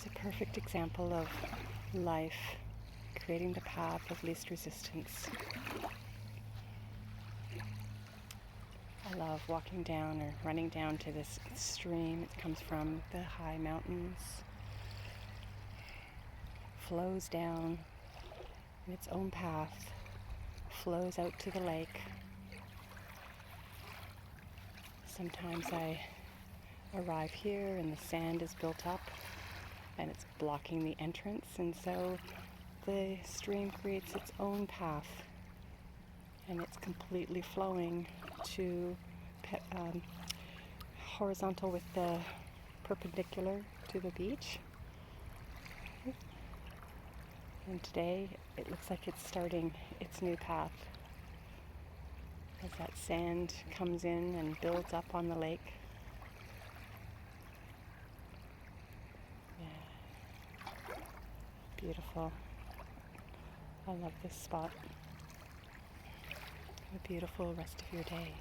It's a perfect example of life creating the path of least resistance. I love walking down or running down to this stream. It comes from the high mountains, flows down in its own path, flows out to the lake. Sometimes I arrive here and the sand is built up and it's blocking the entrance, and so the stream creates its own path and it's completely flowing to horizontal with the perpendicular to the beach. And today it looks like it's starting its new path as that sand comes in and builds up on the lake. Yeah. Beautiful. I love this spot. Have a beautiful rest of your day.